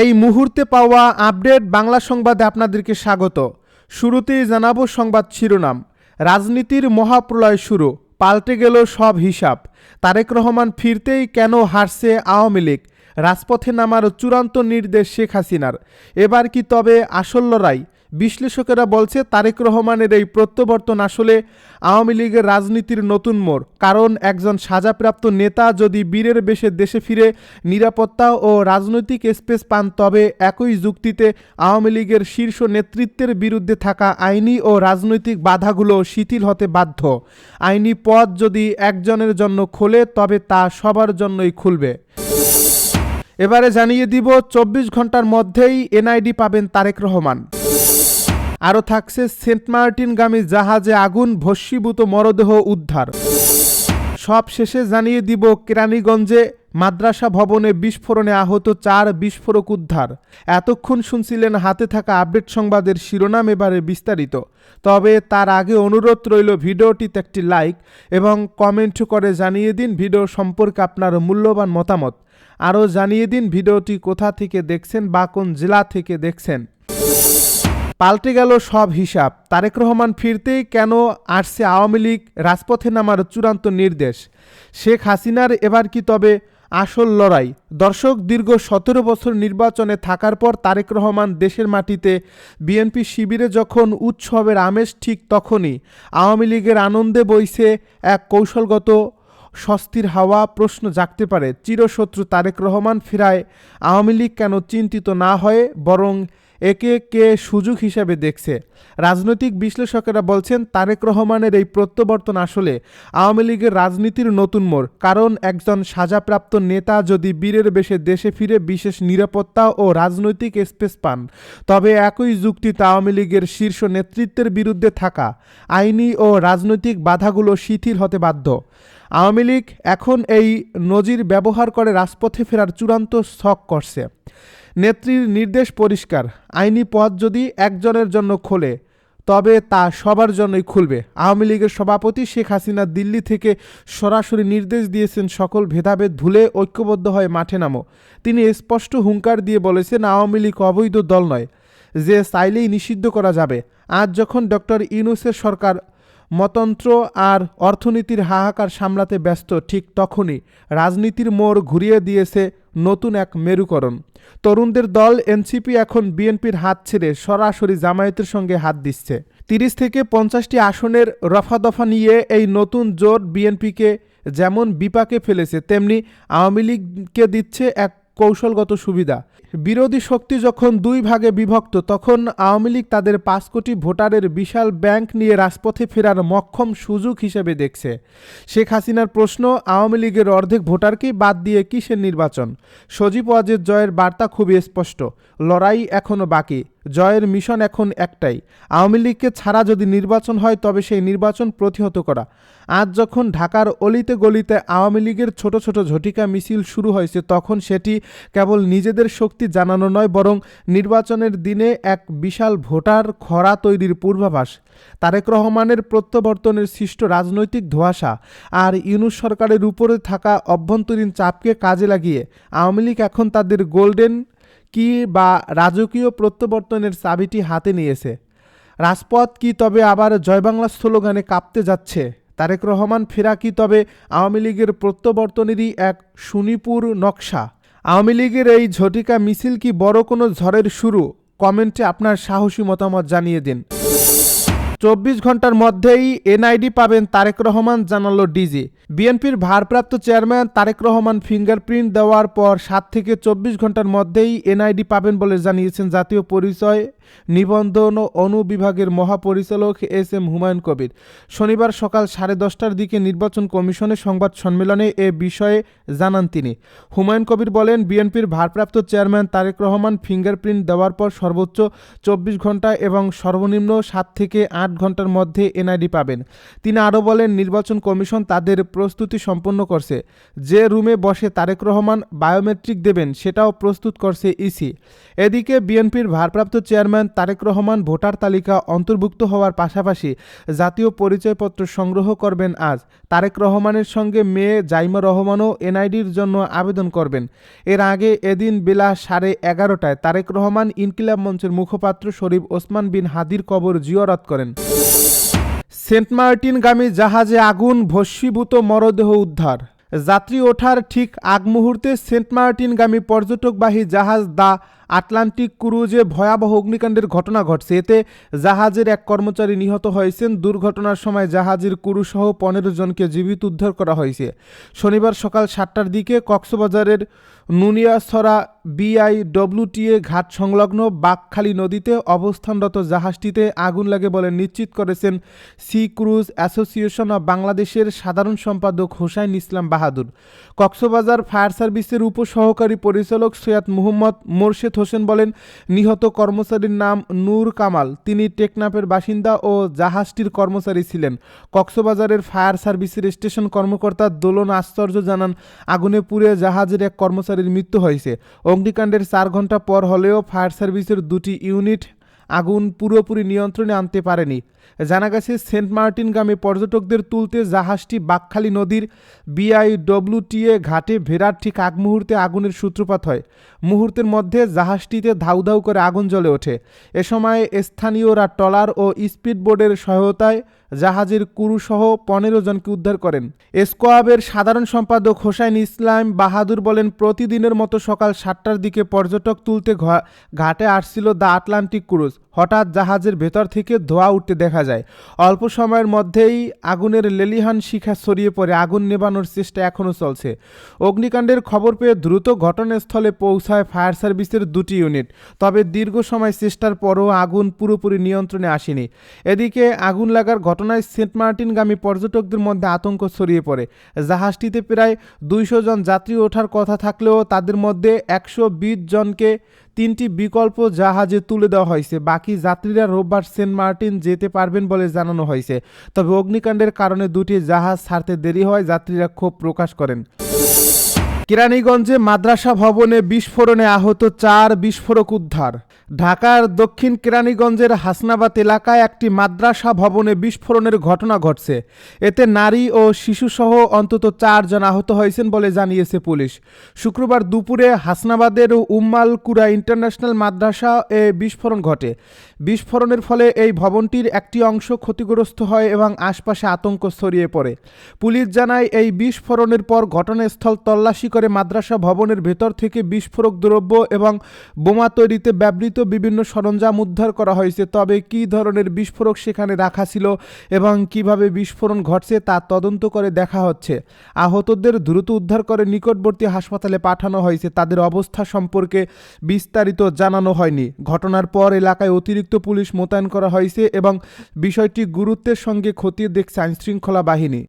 এই মুহূর্তে পাওয়া আপডেট বাংলা সংবাদে আপনাদেরকে স্বাগত। শুরুতেই জানাবো সংবাদ শিরোনাম। রাজনীতির মহাপ্রলয় শুরু, পাল্টে গেল সব হিসাব। তারেক রহমান ফিরতেই কেন হারছে আওয়ামী লীগ? রাজপথে নামার চূড়ান্ত নির্দেশ শেখ হাসিনার। এবার কি তবে আসল লড়াই? বিশ্লেষকেরা বলছে তারেক রহমানের এই প্রত্যাবর্তন আসলে আওয়ামী লীগের রাজনীতির নতুন মোড়। কারণ একজন সাজাপ্রাপ্ত নেতা যদি বীরের বেশে দেশে ফিরে নিরাপত্তা ও রাজনৈতিক স্পেস পান, তবে একই যুক্তিতে আওয়ামী লীগের শীর্ষ নেতৃত্বের বিরুদ্ধে থাকা আইনি ও রাজনৈতিক বাধাগুলো শিথিল হতে বাধ্য। আইনি পথ যদি একজনের জন্য খোলে, তবে তা সবার জন্যই খুলবে। এবারে জানিয়ে দিব 24 ঘন্টার মধ্যেই এনআইডি পাবেন তারেক রহমান। আরও থাকছে সেন্ট মার্টিনগামী জাহাজে আগুন, ভস্মীভূত মরদেহ উদ্ধার। সব শেষে জানিয়ে দিব কেরানীগঞ্জে মাদ্রাসা ভবনে বিস্ফোরণে আহত 4 বিস্ফোরক উদ্ধার। এতক্ষণ শুনছিলেন হাতে থাকা আপডেট সংবাদের শিরোনাম, এবারে বিস্তারিত। তবে তার আগে অনুরোধ রইল ভিডিওটিতে একটি লাইক এবং কমেন্ট করে জানিয়ে দিন ভিডিও সম্পর্কে আপনার মূল্যবান মতামত। আরও জানিয়ে দিন ভিডিওটি কোথা থেকে দেখছেন বা কোন জেলা থেকে দেখছেন। পাল্টে গেল সব হিসাব, তারেক রহমান ফিরতেই কেন আসছে আওয়ামী লীগ? রাজপথে নামার চূড়ান্ত নির্দেশ শেখ হাসিনার। এবার কি তবে আসল লড়াই? দর্শক, দীর্ঘ 17 বছর নির্বাচনে থাকার পর তারেক রহমান দেশের মাটিতে বিএনপি শিবিরে যখন উৎসবের আমেজ, ঠিক তখনই আওয়ামী লীগের আনন্দে বইছে এক কৌশলগত স্বস্তির হাওয়া। প্রশ্ন জাগতে পারে, চিরশত্রু তারেক রহমান ফেরায় আওয়ামী লীগ কেন চিন্তিত না হয়ে বরং একে কে সুযোগ হিসেবে দেখছে? রাজনৈতিক বিশ্লেষকেরা বলছেন তারেক রহমানের এই প্রত্যাবর্তন আসলে আওয়ামী লীগের রাজনীতির নতুন মোড়। কারণ একজন সাজাপ্রাপ্ত নেতা যদি বীরের বেশে দেশে ফিরে বিশেষ নিরাপত্তা ও রাজনৈতিক স্পেস পান, তবে একই যুক্তিতে আওয়ামী লীগের শীর্ষ নেতৃত্বের বিরুদ্ধে থাকা আইনি ও রাজনৈতিক বাধাগুলো শিথিল হতে বাধ্য। আওয়ামী লীগ এখন এই নজির ব্যবহার করে রাজপথে ফেরার চূড়ান্ত ছক করছে। নেত্রীর নির্দেশ পরিষ্কার, আইনি পথ যদি একজনের জন্য খোলে, তবে তা সবার জন্যই খুলবে। আওয়ামী লীগের সভাপতি শেখ হাসিনা দিল্লি থেকে সরাসরি নির্দেশ দিয়েছেন, সকল ভেদাভেদ ভুলে ঐক্যবদ্ধ হয়ে মাঠে নামো। তিনি স্পষ্ট হুঙ্কার দিয়ে বলেছেন, আওয়ামী লীগ অবৈধ দল নয় যে চাইলেই নিষিদ্ধ করা যাবে। আজ যখন ডক্টর ইউনূসের সরকার মতন্ত্র আর অর্থনীতির হাহাকার সামলাতে ব্যস্ত, ঠিক তখনই রাজনীতির মোড় ঘুরিয়ে দিয়েছে নতুন এক মেরুকরণ। তরুণদের দল এনসিপি এখন বিএনপির হাত ছেড়ে সরাসরি জামায়াতের সঙ্গে হাত দিচ্ছে। 30 থেকে 50টি আসনের রফাদফা নিয়ে এই নতুন জোট বিএনপিকে যেমন বিপাকে ফেলেছে, তেমনি আওয়ামী লীগকে দিচ্ছে এক কৌশলগত সুবিধা। বিরোধী শক্তি যখন দুই ভাগে বিভক্ত, তখন আওয়ামী লীগ তাদের 5 কোটি ভোটারের বিশাল ব্যাংক নিয়ে রাজপথে ফেরার মক্ষম সুযোগ হিসেবে দেখছে। শেখ হাসিনার প্রশ্ন, আওয়ামী লীগের অর্ধেক ভোটারকেই বাদ দিয়ে কিসের নির্বাচন? সজীব ওয়াজেদ জয়ের বার্তা খুবই স্পষ্ট, লড়াই এখনও বাকি, জয়ের মিশন এখন একটাই, আওয়ামী লীগকে ছাড়া যদি নির্বাচন হয়, তবে সেই নির্বাচন প্রতিহত করা। আজ যখন ঢাকার অলিতে গলিতে আওয়ামী লীগের ছোট ছোট ঝটিকা মিছিল শুরু হয়েছে, তখন সেটি কেবল নিজেদের শক্তি জানানো নয়, বরং নির্বাচনের দিনে এক বিশাল ভোটার খরা তৈরির পূর্বাভাস। তারেক রহমানের প্রত্যাবর্তনের সৃষ্ট রাজনৈতিক ধোঁয়াশা আর ইউনূস সরকারের উপরে থাকা অভ্যন্তরীণ চাপকে কাজে লাগিয়ে আওয়ামী লীগ এখন তাদের গোল্ডেন কি বা রাজকীয় প্রত্যাবর্তনের চাবিটি হাতে নিয়েছে। রাজপথ কি তবে আবার জয় বাংলা স্লোগানে কাঁপতে যাচ্ছে? তারেক রহমান ফেরা কি তবে আওয়ামী লীগের প্রত্যাবর্তনেরই এক সুনিপুর নকশা? আওয়ামী লীগের এই ঝটিকা মিছিল কি বড় কোনো ঝড়ের শুরু? কমেন্টে আপনার সাহসী মতামত জানিয়ে দিন। 24 ঘন্টার মধ্যেই এনআইডি পাবেন তারেক রহমান, জানালো ডিজি। বিএনপির ভারপ্রাপ্ত চেয়ারম্যান তারেক রহমান ফিঙ্গারপ্রিন্ট দেওয়ার পর 7 থেকে 24 ঘন্টার মধ্যেই এনআইডি পাবেন বলে জানিয়েছেন জাতীয় পরিচয় নিবন্ধন অনুবিভাগের মহাপরিচালক এস এম হুমায়ুন কবির। শনিবার সকাল 10:30টার দিকে নির্বাচন কমিশনের সংবাদ সম্মেলনে এ বিষয়ে জানান তিনি। হুমায়ুন কবির বলেন, বিএনপির ভারপ্রাপ্ত চেয়ারম্যান তারেক রহমান ফিঙ্গারপ্রিন্ট দেওয়ার পর সর্বোচ্চ 24 ঘন্টা এবং সর্বনিম্ন 7 থেকে 8 ঘন্টার মধ্যে এনআইডি পাবেন। তিনি আরও বলেন, নির্বাচন কমিশন তাদের প্রস্তুতি সম্পন্ন করছে। যে রুমে বসে তারেক রহমান বায়োমেট্রিক দেবেন সেটাও প্রস্তুত করছে ইসি। এদিকে বিএনপির ভারপ্রাপ্ত চেয়ারম্যান তারেক রহমান ভোটার তালিকা অন্তর্ভুক্ত হওয়ার পাশাপাশি জাতীয় পরিচয়পত্র সংগ্রহ করবেন আজ। তারেক রহমানের সঙ্গে মেয়ে জাইমা রহমানও এনআইডির জন্য আবেদন করবেন। এর আগে এদিন বেলা 11:30টায় তারেক রহমান ইনকিলাব মঞ্চের মুখপাত্র শরীফ ওসমান বিন হাদির কবর জিয়ারত করেন। সেন্ট মার্টিনগামী জাহাজে আগুন, ভস্মীভূত মরদেহ উদ্ধার। যাত্রী ওঠার ঠিক আগ মুহূর্তে সেন্ট মার্টিনগামী পর্যটকবাহী জাহাজ দ্য আটলান্টিক ক্রুজে ভয়াবহ অগ্নিকাণ্ডের ঘটনা ঘটছে। এতে জাহাজের এক কর্মচারী নিহত হয়েছেন। দুর্ঘটনার সময় জাহাজের ক্রুসহ 15 জনকে জীবিত উদ্ধার করা হয়েছে। শনিবার সকাল 7টার দিকে কক্সবাজারের নুনিয়াছড়া BIWTA ঘাট সংলগ্ন বাঁকখালী নদীতে অবস্থানরত জাহাজটিতে আগুন লাগে বলে নিশ্চিত করেছেন সি ক্রুজ অ্যাসোসিয়েশন অব বাংলাদেশের সাধারণ সম্পাদক হোসাইন ইসলাম বাহাদুর। কক্সবাজার ফায়ার সার্ভিসের উপসহকারী পরিচালক সৈয়দ মুহম্মদ মোরশেদ হোসেন বলেন, নিহত কর্মচারীর নাম নূর কামাল। তিনি টেকনাফের বাসিন্দা ও জাহাজটির কর্মচারী ছিলেন। কক্সবাজারের ফায়ার সার্ভিসের স্টেশন কর্মকর্তা দোলন আশ্চর্য জানান, আগুনে পুড়ে জাহাজের এক কর্মচারীর মৃত্যু হয়েছে। অগ্নিকাণ্ডের 4 ঘন্টা পর হলেও ফায়ার সার্ভিসের 2টি ইউনিট আগুন পুরোপুরি নিয়ন্ত্রণে আনতে পারেনি। জানা গেছে, সেন্ট মার্টিনগামী পর্যটকদের তুলতে জাহাজটি বাঁকখালী নদীর BIWTA ঘাটে ভেড়ার ঠিক আগ মুহূর্তে আগুনের সূত্রপাত হয়। মুহূর্তের মধ্যে জাহাজটিতে ধাউ ধাউ করে আগুন জ্বলে ওঠে। এ সময় স্থানীয়রা ট্রলার ও স্পিডবোটের সহায়তায় জাহাজের ক্রুসহ 15 জনকে উদ্ধার করেন। এসকোয়াবের সাধারণ সম্পাদক হোসাইন ইসলাম বাহাদুর বলেন, প্রতিদিনের মতো সকাল 7টার দিকে পর্যটক তুলতে ঘাটে আসছিল দ্য আটলান্টিক ক্রুজ। হঠাৎ জাহাজের ভেতর থেকে ধোঁয়া উঠতে দেখা যায়। অল্প সময়ের মধ্যেই আগুনের লেলিহান শিখা ছড়িয়ে পড়ে। আগুন নেভানোর চেষ্টা এখনও চলছে। অগ্নিকাণ্ডের খবর পেয়ে দ্রুত ঘটনাস্থলে পৌঁছায় ফায়ার সার্ভিসের 2টি ইউনিট। তবে দীর্ঘ সময় চেষ্টার পরও আগুন পুরোপুরি নিয়ন্ত্রণে আসেনি। এদিকে আগুন লাগার ঘটনায় সেন্ট মার্টিনগামী পর্যটকদের মধ্যে আতঙ্ক ছড়িয়ে পড়ে। জাহাজটিতে প্রায় 200 জন যাত্রী ওঠার কথা থাকলেও তাদের মধ্যে 120 জনকে 3টি বিকল্প জাহাজে তুলে দেওয়া হয়েছে। বাকি যাত্রীরা রোববার সেন্ট মার্টিন যেতে পারবেন বলে জানানো হয়েছে। তবে অগ্নিকাণ্ডের কারণে 2টি জাহাজ ছাড়তে দেরি হয় যাত্রীরা ক্ষোভ প্রকাশ করেন। কেরানীগঞ্জে মাদ্রাসা ভবনে বিস্ফোরণে আহত 4 বিস্ফোরক উদ্ধার। ঢাকার দক্ষিণ কেরানীগঞ্জের হাসনাবাদ এলাকায় একটি মাদ্রাসা ভবনে বিস্ফোরণের ঘটনা ঘটছে। এতে নারী ও শিশুসহ অন্তত 4 জন আহত হয়েছেন বলে জানিয়েছে পুলিশ। শুক্রবার দুপুরে হাসনাবাদের উম্মাল কুরা ইন্টারন্যাশনাল মাদ্রাসা বিস্ফোরণ ঘটে। বিস্ফোরণের ফলে এই ভবনটির একটি অংশ ক্ষতিগ্রস্ত হয় এবং আশপাশে আতঙ্ক ছড়িয়ে পড়ে। পুলিশ জানায়, এই বিস্ফোরণের পর ঘটনাস্থল তল্লাশি করে মাদ্রাসা ভবনের ভেতর থেকে বিস্ফোরক দ্রব্য এবং বোমা তৈরিতে ব্যবহৃত বিভিন্ন সরঞ্জাম উদ্ধার করা হয়েছে। তবে কী ধরনের বিস্ফোরক সেখানে রাখা ছিল এবং কিভাবে বিস্ফোরণ ঘটছে তা তদন্ত করে দেখা হচ্ছে। আহতদের দ্রুত উদ্ধার করে নিকটবর্তী হাসপাতালে পাঠানো হয়েছে। তাদের অবস্থা সম্পর্কে বিস্তারিত জানানো হয়নি। ঘটনার পর এলাকায় অতিরিক্ত পুলিশ মোতায়েন করা হয়েছে এবং বিষয়টি গুরুত্বের সঙ্গে খতিয়ে দেখছে আইনশৃঙ্খলা বাহিনী।